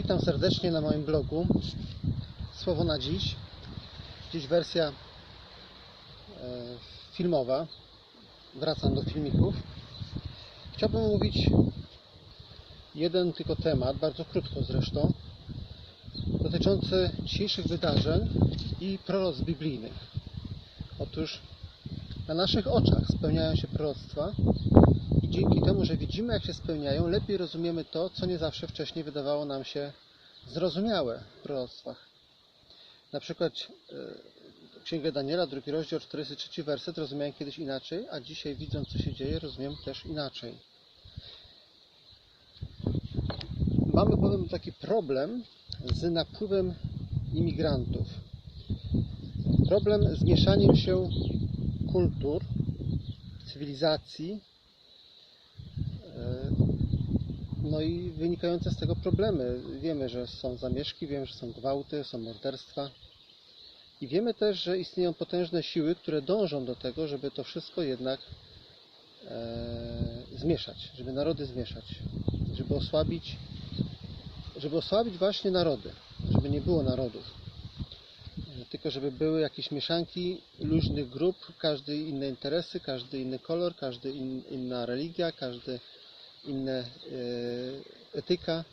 Witam serdecznie na moim blogu Słowo na dziś. Dziś wersja filmowa. Wracam do filmików. Chciałbym omówić jeden tylko temat, bardzo krótko zresztą, dotyczący dzisiejszych wydarzeń i proroctw biblijnych. Otóż na naszych oczach spełniają się proroctwa i dzięki temu, że widzimy, jak się spełniają, lepiej rozumiemy to, co nie zawsze wcześniej wydawało nam się zrozumiałe w proroctwach. Na przykład Księgę Daniela, 2 rozdział, 43 werset rozumiałem kiedyś inaczej, a dzisiaj, widząc, co się dzieje, rozumiem też inaczej. Mamy bowiem taki problem z napływem imigrantów. Problem z mieszaniem się kultur, cywilizacji, no i wynikające z tego problemy. Wiemy, że są zamieszki, wiemy, że są gwałty, są morderstwa. I wiemy też, że istnieją potężne siły, które dążą do tego, żeby to wszystko jednak zmieszać, żeby narody zmieszać, żeby osłabić właśnie narody, żeby nie było narodów, tylko żeby były jakieś mieszanki luźnych grup, każdy inne interesy, każdy inny kolor, każdy inna religia, każdy inna etyka,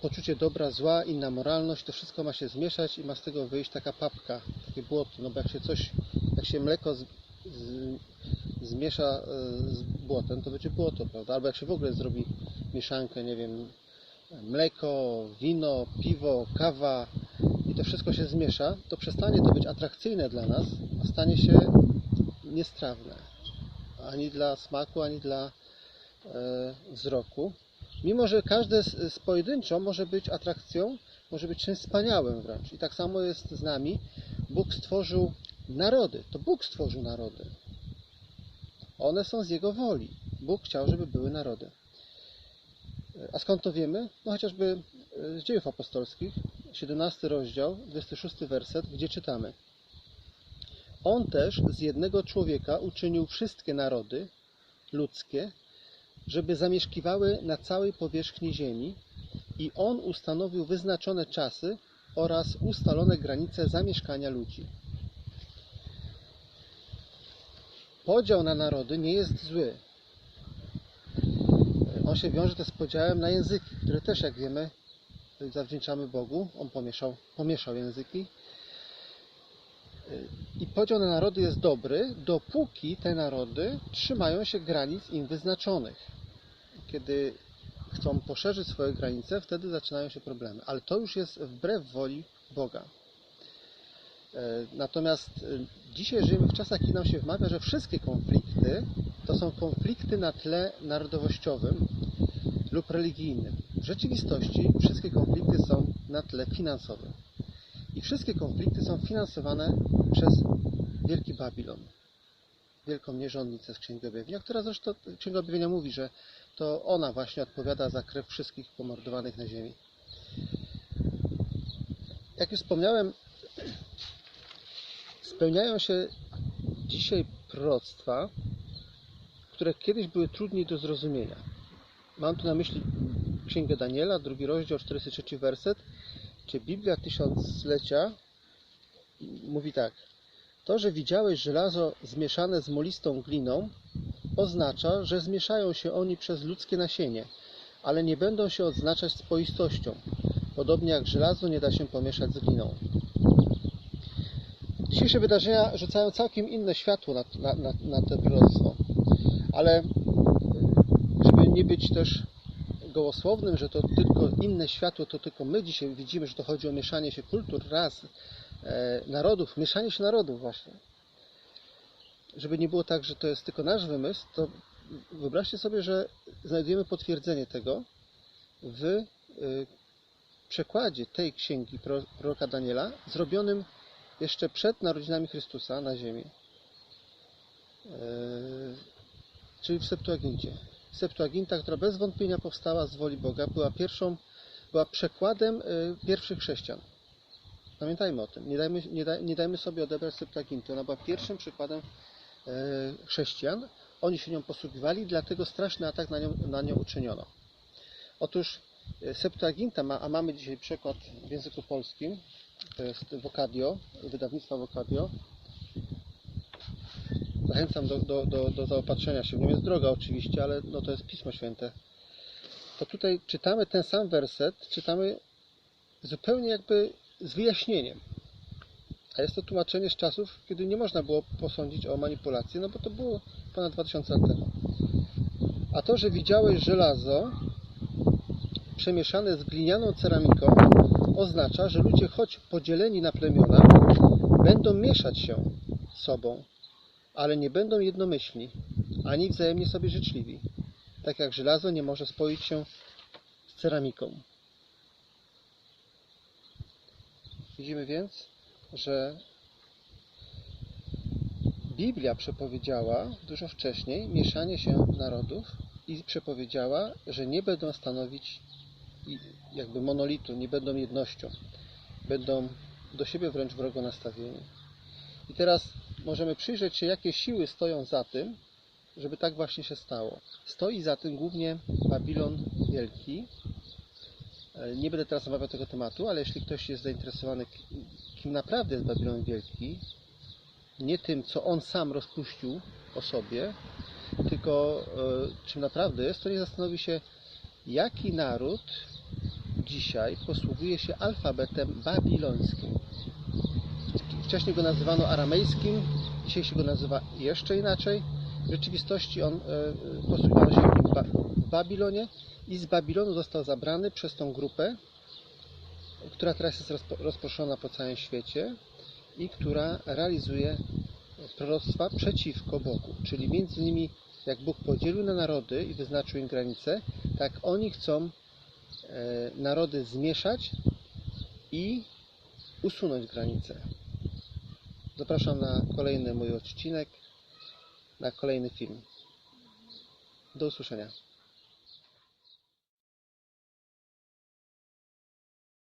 poczucie dobra, zła, inna moralność, to wszystko ma się zmieszać i ma z tego wyjść taka papka, takie błoto. No bo jak się mleko zmiesza z błotem, to będzie błoto, prawda? Albo jak się w ogóle zrobi mieszankę, nie wiem, mleko, wino, piwo, kawa i to wszystko się zmiesza, to przestanie to być atrakcyjne dla nas, a stanie się niestrawne. Ani dla smaku, ani dla wzroku. Mimo że każde z pojedynczo może być atrakcją, może być czymś wspaniałym wręcz. I tak samo jest z nami. Bóg stworzył narody. To Bóg stworzył narody. One są z Jego woli. Bóg chciał, żeby były narody. A skąd to wiemy? No chociażby z Dziejów Apostolskich, 17 rozdział, 26 werset, gdzie czytamy: On też z jednego człowieka uczynił wszystkie narody ludzkie, żeby zamieszkiwały na całej powierzchni ziemi, i On ustanowił wyznaczone czasy oraz ustalone granice zamieszkania ludzi. Podział na narody nie jest zły. On się wiąże też z podziałem na języki, które też, jak wiemy, zawdzięczamy Bogu. On pomieszał języki. I podział na narody jest dobry, dopóki te narody trzymają się granic im wyznaczonych. Kiedy chcą poszerzyć swoje granice, wtedy zaczynają się problemy. Ale to już jest wbrew woli Boga. Natomiast dzisiaj żyjemy w czasach, kiedy nam się wmawia, że wszystkie konflikty to są konflikty na tle narodowościowym lub religijnym. W rzeczywistości wszystkie konflikty są na tle finansowym. I wszystkie konflikty są finansowane przez Wielki Babilon. Wielką nierządnicę z Księgi Objawienia, która zresztą Księga Objawienia mówi, że to ona właśnie odpowiada za krew wszystkich pomordowanych na ziemi. Jak już wspomniałem, spełniają się dzisiaj proroctwa, które kiedyś były trudniej do zrozumienia. Mam tu na myśli Księgę Daniela, 2 rozdział, 43 werset, gdzie Biblia Tysiąclecia mówi tak: To, że widziałeś żelazo zmieszane z molistą gliną, oznacza, że zmieszają się oni przez ludzkie nasienie, ale nie będą się odznaczać spoistością, podobnie jak żelazo nie da się pomieszać z gliną. Dzisiejsze wydarzenia rzucają całkiem inne światło na to proroctwo, ale żeby nie być też gołosłownym, że to tylko inne światło, to tylko my dzisiaj widzimy, że to chodzi o mieszanie się kultur, ras, narodów, mieszanie się narodów właśnie. Żeby nie było tak, że to jest tylko nasz wymysł, to wyobraźcie sobie, że znajdujemy potwierdzenie tego w przekładzie tej księgi proroka Daniela, zrobionym jeszcze przed narodzinami Chrystusa na ziemi, czyli w Septuagincie. Septuaginta, która bez wątpienia powstała z woli Boga, była przekładem pierwszych chrześcijan. Pamiętajmy o tym. Nie dajmy sobie odebrać Septuaginty. Ona była pierwszym przykładem chrześcijan. Oni się nią posługiwali, dlatego straszny atak na nią uczyniono. Otóż Septuaginta a mamy dzisiaj przekład w języku polskim, to jest Vocadio, wydawnictwa Vocadio. Zachęcam do zaopatrzenia się w nim. Jest droga oczywiście, ale no to jest Pismo Święte. To tutaj czytamy ten sam werset, czytamy zupełnie jakby z wyjaśnieniem. A jest to tłumaczenie z czasów, kiedy nie można było posądzić o manipulację, no bo to było ponad 2000 lat temu. A to, że widziałeś żelazo przemieszane z glinianą ceramiką, oznacza, że ludzie, choć podzieleni na plemiona, będą mieszać się sobą, ale nie będą jednomyślni, ani wzajemnie sobie życzliwi. Tak jak żelazo nie może spoić się z ceramiką. Widzimy więc, że Biblia przepowiedziała dużo wcześniej mieszanie się narodów i przepowiedziała, że nie będą stanowić jakby monolitu, nie będą jednością. Będą do siebie wręcz wrogo nastawieni. I teraz możemy przyjrzeć się, jakie siły stoją za tym, żeby tak właśnie się stało. Stoi za tym głównie Babilon Wielki. Nie będę teraz omawiał tego tematu, ale jeśli ktoś jest zainteresowany, kim naprawdę jest Babilon Wielki, nie tym, co on sam rozpuścił o sobie, tylko czym naprawdę jest, to nie zastanowi się, jaki naród dzisiaj posługuje się alfabetem babilońskim. Wcześniej go nazywano aramejskim, dzisiaj się go nazywa jeszcze inaczej. W rzeczywistości on posługiwano się w Babilonie i z Babilonu został zabrany przez tą grupę, która teraz jest rozproszona po całym świecie i która realizuje proroctwa przeciwko Bogu. Czyli między innymi, jak Bóg podzielił na narody i wyznaczył im granice, tak oni chcą narody zmieszać i usunąć granice. Zapraszam na kolejny mój odcinek, na kolejny film. Do usłyszenia.